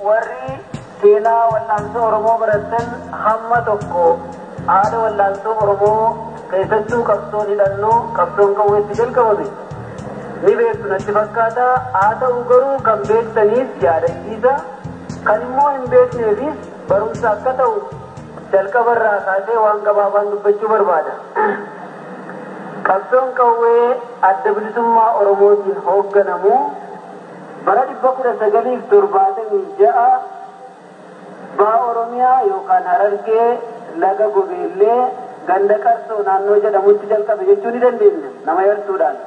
warri seenaa wal'aansoo Oromoo baratan hamma tokko haala wal'aansoo Oromoo keessattuu qabsoon hidhannoo qabsoon qawweetti jalqabame ni beektu natti fakkaata. Haa ta'u garuu kan beektaniif yaadachiisa, kan immoo hin beekneefis barumsa akka ta'u jalqabarraa kaasee waan gabaabaan dubbachuu barbaada. Qabsoon qawwee adda bilisummaa Oromootiin hoogganamu bara 1976 baa Oromiyaa yookaan Harargee laga Gobeellee ganda Qarsoo naannoo jedhamutti jalqabe jechuu ni dandeenya nama yartuudhaan.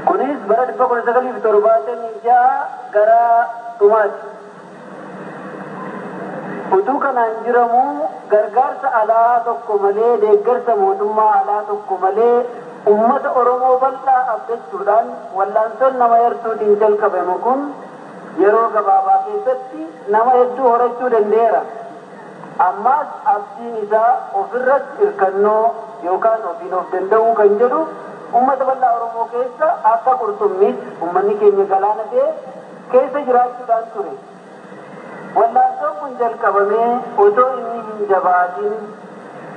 Kunis bara 1976 gara dhumaati. Utuu kanaan jiramu gargaarsa alaa tokko malee, deeggarsa mootummaa alaa tokko malee ummata Oromoo bal'aa abdachuudhaan wal'aansoon nama yartuutiin jalqabame kun yeroo gabaabaa keessatti nama hedduu horachuu danda'eera. Ammas abdiin isaa ofirratti hirkannoo yookaan ofiin of danda'uu kan jedhu ummata bal'aa Oromoo keessa akka qurxummiitti ummanni keenya galaana ta'e keessa jiraachuudhaan ture. Wal'aansoon kun jalqabamee otoo inni hin jabaatin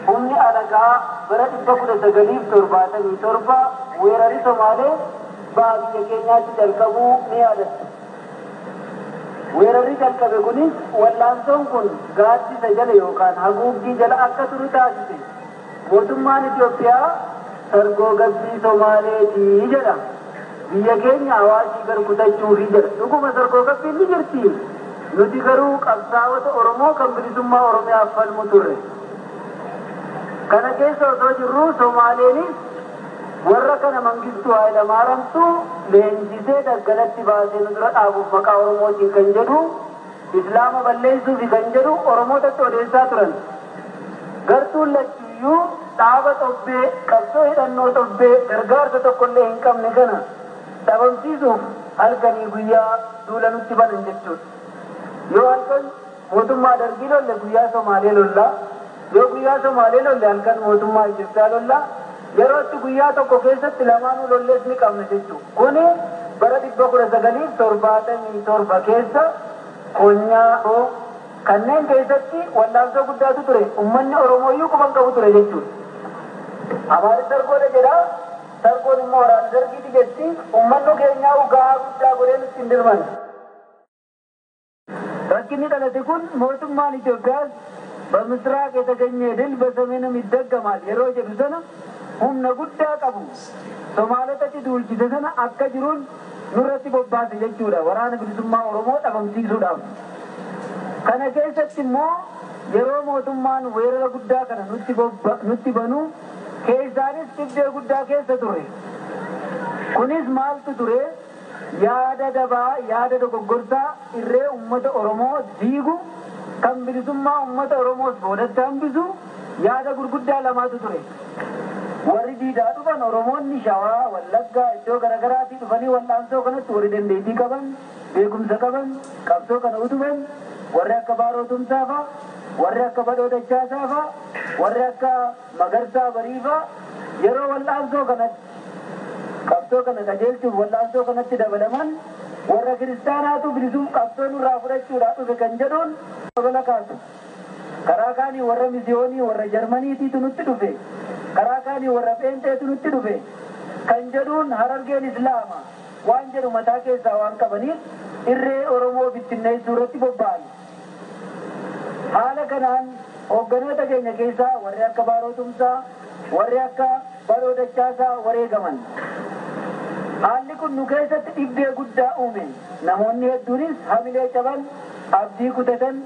humni alagaa bara 1977 weerarri Somaalee biyya keenyaatti jalqabuu ni yaadatta. Weerarri jalqabe kunis wal'aansoon kun gaaddisa jala yookaan haguuggii jala akka turu taasise. Mootummaan Itoophiyaa sargogabbii Somaaleetii jedha. Biyya keenya hawaasii garkutachuufi jedha. Dhuguma sargogabbiin ni jirti. Nuti garuu qabsaa'ota Oromoo kan bilisummaa Oromiyaaf falmu turre. Kana keessa osoo jirru Somaaleenis warra kana Mangistuu Hayilamaariyaamtu leenjisee daggalatti baasee nu dura dhaabuuf maqaa Oromootiin kan jedhu Islaama balleessuufi kan jedhu Oromootatti odeessaa turan. Gartuun lachuuyyuu dhaaba xobbee qabsoo hidhannoo xobbee gargaarsa tokkollee hin qabne kana dhabamsiisuuf halkanii guyyaa duula nutti banan jechuudha. Yoo halkan mootummaa Dargii lolle guyyaa Somaalee lollaa, yoo guyyaa Somaalee lolle halkan mootummaa Itoophiyaa lollaa, yeroo itti guyyaa tokko keessatti lamaanuu lollees ni qabna jechuudha. Kuni bara 1977 keessa Konyaa kanneen keessatti wal'aansoo guddaatu ture. Uummanni Oromooyyuu quban qabu ture jechuudha. Amaaris dargoodha jedha, dargoon immoo waraana Dargiiti jetti. Uummanni keenyaa gahaa guddaa godhee nutti hin dirman. Rakkinni dhalate kun mootummaan Itoophiyaas በምስራቅ የተገኘ ድል በሰሜንም ይደገማል yeroo jedhu sana humna guddaa qabu Somaalotatti duulchise sana akka jiruun nurratti bobbaase jechuudha waraana bilisummaa Oromoo dhabamsiisuudhaaf. Kana keessatti immoo yeroo mootummaan weerara guddaa kana nutti banu keessaanis dhibdee guddaa keessa ture. Kunis maaltu ture? Yaada dabaa, yaada dogoggorsaa irree uummata Oromoo diigu kan bilisummaa uummata Oromoos boodatti hambisu yaada gurguddaa lamaatu ture. Warri diidaa dhufan Oromoonni Shawaa, Wallaggaa iddoo garaagaraatii dhufanii wal'aansoo kanatti warri dandeettii qaban, beekumsa qaban, qabsoo kana utuban, warri akka Baaroo Tumsaafaa, warri akka Badhoo Dachaasaafaa, warri akka Magarsaa Bariifaa yeroo wal'aansoo kanatti qabsoo kana qajeelchuuf wal'aansoo kanatti dabalaman warra kiristaanaatu bilisum qabsoon irraa fudhachuudhaa dhufe kan jedhuun dabala kaasu. Karaa kaanii warra misiyoonii warra Jarmaniitiitu nutti dhufe. Karaa kaanii warra Pheenxeetu nutti dhufe. Kan jedhuun Harargeen Islaama waan jedhu mataa keessaa waan qabaniif irree Oromoo bittinneessuu irratti bobba'an. Haala kanaan hoogganoota keenya keessaa warri akka Baaroo Tumsaa, warri akka Badhoo Dachaasaa wareegaman. Haalli kun nu keessatti dhibdee guddaa uume. Namoonni hedduunis hamilee caban, abdii kutatan,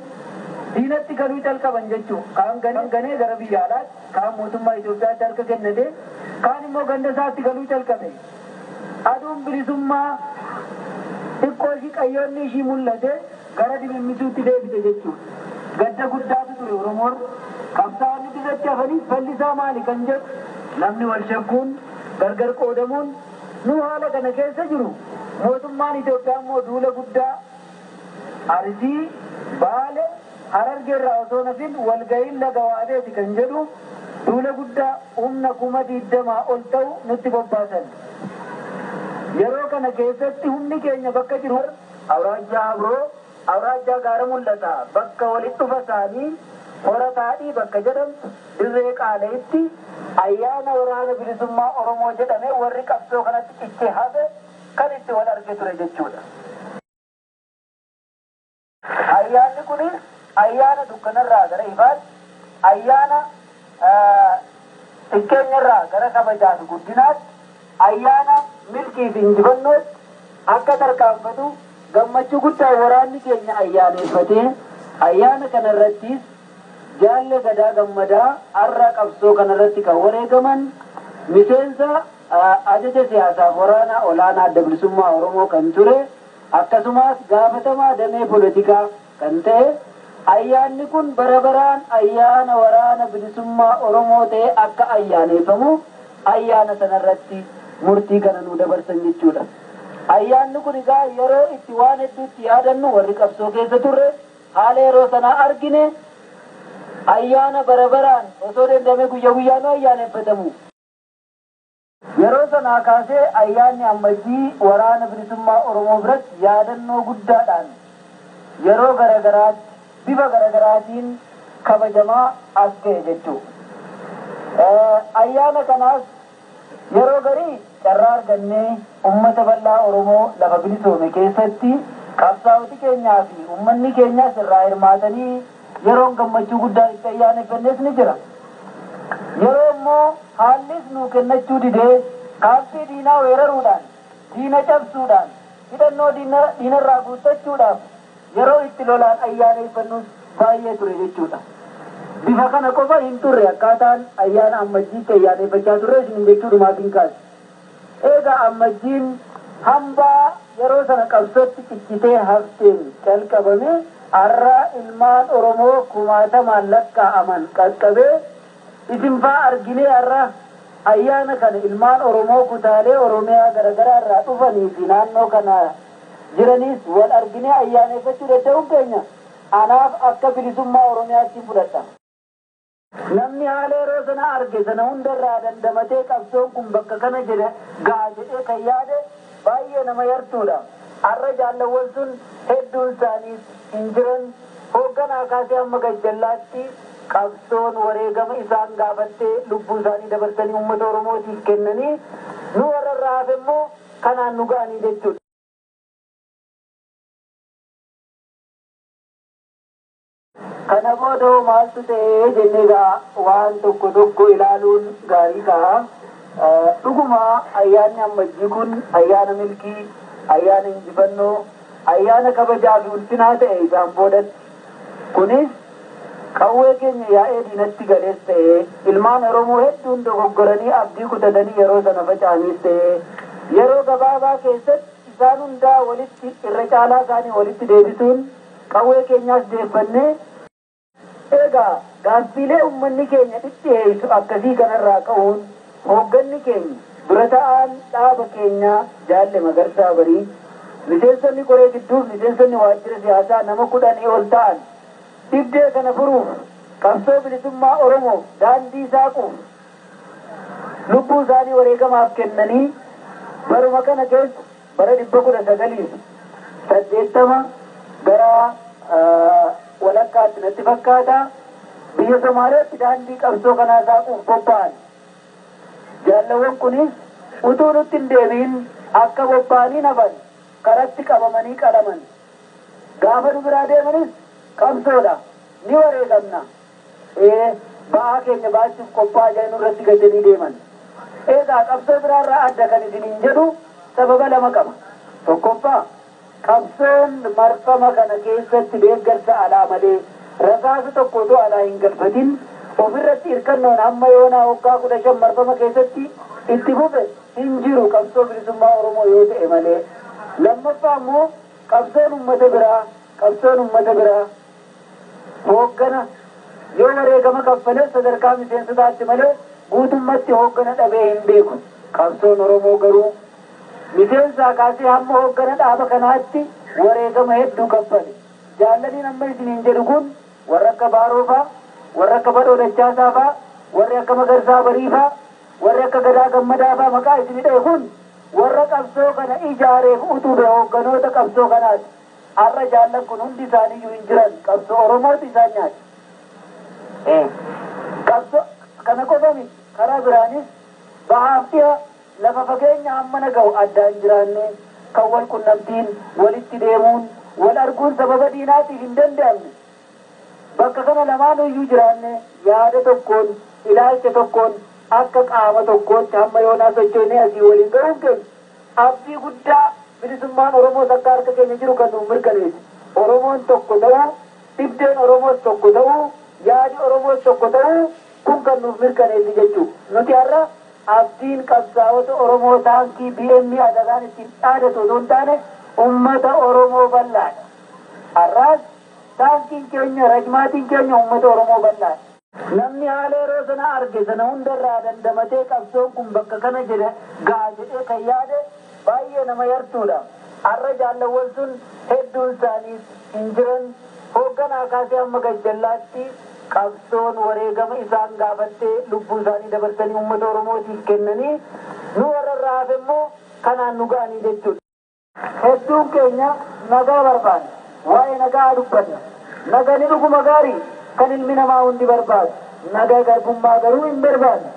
diinatti galuu calqaban jechuudha. Kaan ganee gara biyya alaatti, kaan mootummaa Itoophiyaatti harka kennate, kaan immoo ganda isaatti galuu calqabe. Aduun bilisummaa xiqqoo ishii qayyoonni ishii mul'ate gara dimimmisuutti deebite jechuudha. Gadda guddaatu ture Oromoon. Qabsaa'onni irratti hafanii fallisaa maali kan jedhu namni wal shakkuun gargar qoodamuun nu haala kana keessa jiru. Mootummaan Itoophiyaa immoo duula guddaa Arsii, Baale, Harargee irraa osoo nafin walga'iin laga Waabeeti kan jedhu duula guddaa humna 20,000 ol ta'u nutti bobbaasan. Yeroo kana keessatti humni keenya bakka jiru Awraajaa Abroo awraajjaa gaara mul'ata bakka walitti dhufa isaanii horataadhii bakka jedhamtu dirree qaaleetti ayyaana waraana bilisummaa Oromoo jedhamee warri qabsoo kanatti cichee hafe kan itti wal arge ture jechuudha. Ayyaanni kunis ayyaana dukkanarraa gara ifaatti, ayyaana xiqqeenyarraa gara kabajaa fi guddinaatti, ayyaana milkii fi injifannootti akka tarkaanfatu gammachuu guddaa waraanni keenya ayyaaneeffatee ayyaana kanarrattis jaalle gadaa gammadaa har'a qabsoo kanarratti kan wareegaman miseensa ajaja siyaasaaf waraana olaanaa adda bilisummaa Oromoo kan ture akkasumas gaafatamaa damee poolitikaa kan ta'e ayyaanni kun bara baraan ayyaana waraana bilisummaa Oromoo ta'e akka ayyaaneeffamu ayyaana sanarratti murtii kana nu dabarsan jechuudha. Ayyaanni kun egaa yeroo itti waan hedduutti yaadannu warri qabsoo keessa turre haala yeroo sanaa argine ayyaana bara baraan osoo dandame guyyaa guyyaan ayyaaneffatamu. Yeroo sanaa kaasee ayyaanni ammajjii waraana bilisummaa Oromoo biratti yaadannoo guddaadhaan yeroo garagaraatti bifa garagaraatiin kabajamaa as ga'e jechuudha. Ayyaana kanaas yeroo garii carraa argannee ummata bal'aa Oromoo lafa bilisoome keessatti qabsaa'oti keenyaa fi ummanni keenyaas irraa hirmaatanii yeroon gammachuu guddaa itti ayyaaneffannes ni jira. Yeroo immoo haallis nuu kennachuu didee kaaffii diinaa weeraruudhaan, diina cabsuudhaan, hidhannoo diinarraa guuttachuudhaaf yeroo itti lolaan ayyaaneffannus baay'ee ture jechuudha. Bifa kana qofa hin turre akkaataan ayyaana ammajjiitti ayyaaneffachaa turre isin jechuudhumaatiin kaase. Egaa ammajjiin hambaa yeroo sana qabsootti ciccitee hafteen calqabame har'a ilmaan Oromoo kumaatamaan lakkaa'aman qaqqabee isin fa'aa arginee har'a ayyaana kana ilmaan Oromoo kutaalee Oromiyaa garaagaraa irraa dhufanii fi naannoo kana jiranis wal arginee ayyaaneffachuu danda'uun keenya anaaf akka bilisummaa Oromiyaatti fudhata. Namni haala yeroo sana arge sana hundarraa dandamatee qabsoon kun bakka kana jedhe ga'a jedhee kan yaade baay'ee nama yartuudha. Har'a jaallawwan sun hedduun isaanii hin jiran hoogganaa kaasee amma gajjallaatti qabsoon wareegama isaan gaafattee lubbuu isaanii dabarsanii uummata Oromootiif kennanii nu warra irraa hafe immoo kanaan nu ga'anii jechuudha. Kana booda maaltu ta'ee jennee waan tokko tokko ilaaluun gaarii ta'a. Dhuguma ayyaanni ammajjii kun ayyaana milkii, ayyaana injifannoo, ayyaana kabajaa fi ulfinaa ta'e isaan boodatti. Kunis qawwee keenya yaa'ee diinatti galees ta'ee ilmaan Oromoo hedduun dogoggoranii abdii kutatanii yeroo sana faca'aniis ta'ee yeroo gabaabaa keessatti isaan hundaa walitti irra caalaa isaanii walitti deebisuun qawwee keenyaas deeffannee egaa gaaffiilee uummanni keenya dhidhiyeessu akkasii kanarraa ka'uun hoogganni keenya dura ta'an dhaaba keenya Jaalle Magarsaa Barii miseensonni koree gidduuf miseensonni waajjira siyaasaa nama 10 ol ta'an dhibdee kana furuuf qabsoo bilisummaa Oromoo daandii saaquuf lubbuu isaanii wareegamaaf kennanii baruma kana keessa bara 1980 gara walakkaatti natti fakkaata biyya Somaaliyaatti daandii qabsoo kanaa saaquuf bobba'an. Jaallawwan kunis utuu nutti hin deebiin akka bobba'anii nafan karatti qabamanii qalaman. Gaafa nu biraa deemanis qabsoodha ni wareegamna. Ba'aa keenya baachuuf qophaa'aa jiran irratti gatanii deeman. Egaa qabsoo biraarraa adda kan isiniin jedhu sababa lama qaba. Tokkoffaa qabsoon marfama kana keessatti deeggarsa alaa malee rasaasa tokko otoo alaa hin galfatin ofirratti hirkannoon hamma yoonaa waggaa 15 marfama keessatti itti fufe hin jiru qabsoo bilisummaa Oromoo yoo ta'e malee. Lammaffaa immoo qabsoon uummata biraa hooggana yoo wareegama kaffalee sadarkaa miseensotaatti malee guutummatti hooggana dhabee hin beeku. Qabsoon Oromoo garuu miseensaa kaasee hamma hooggana dhaaba kanaatti wareegama hedduu kaffale. Jaallaniin amma isiniin jedhu kun warra akka Baaroo fa'aa, warra akka Badhoo Dachaasaa fa'aa, warri akka Magarsaa Barii fa'aa, warri akka Gadaa Gammadaa fa'aa maqaa isinii dha'e kun warra qabsoo kana ijaareef utube hoogganoota qabsoo kanaati. arra jaallan kun hundi isaaniiyyuu hin jiran qabsoo Oromooti isaan nyaate. Qabsoo kana qofa miti karaa biraanis bahaaf dhiha lafa fageenya hammana ga'u addaan jiraanne kan wal qunnamtiin walitti deemuun wal arguun sababa diinaatiif hin danda'amne. Bakka kana lamaanuyyuu jiraanne yaada tokkoon ilaalcha tokkoon akka qaama tokkootti hamma yoonaa sochoonee asii waliin ga'uuf keenya abdii guddaa bilisummaan Oromoo akka harka keenya jiru kan nuuf mirkaneesse. Oromoon tokko ta'uu, dhibdeen Oromoos tokko ta'uu, yaadi Oromoos tokko ta'uu kun kan nuuf mirkaneesse jechuudha. Nuti har'a abdiin qabsaa'ota Oromoo taankii BM adagaan ittiin dhaadatu osoo hin taane uummata Oromoo bal'aadha. Har'aas taankiin keenya rajmaatiin keenya uummata Oromoo bal'aadha. Namni haala yeroo sana arge sana hundarraa dandamatee qabsoon kun bakka kana jedhe ga'a jedhee kan yaade baay'ee nama yartuudha. Har'a jaallawwan sun hedduun isaanii hin jiran hoogganaa kaasee amma gajjallaatti qabsoon wareegama isaan gaafattee lubbuu isaanii dabarsanii uummata Oromootiif kennanii nu warra hafe immoo kanaan nu ga'anii jechuudha. Hedduun keenya nagaa barbaada. Waa'ee nagaa dubbanna. Nagani dhuguma gaarii kan ilmi namaa hundi barbaadu. Nagaa garbummaa garuu hin barbaadne.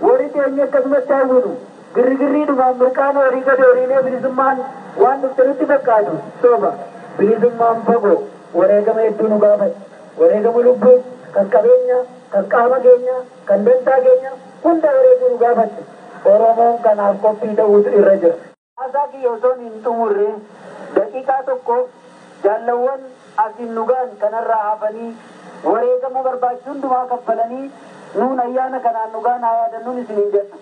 Warri teenya akkasumatti hawwinu. Girrigirriidhumaan mirqaana horii gadi horiilee bilisummaan waan dhufte nutti fakkaatu sooba. Bilisummaan fagoo wareegama hedduu nu gaafate. Wareegama lubbuu kan qabeenya, kan qaama keenya, kan dantaa keenya hunda wareeguu nu gaafate. Oromoon kanaaf qophii ta'uutu irra jira. Haasaa kiyya osoo hin xumurre daqiiqaa tokko jaallawwan asiin nugaan kanarraa hafanii wareegama barbaachisu hundumaa kaffalanii nuun ayyaana kanaan nugaan haa yaadannuun isiniin jedha.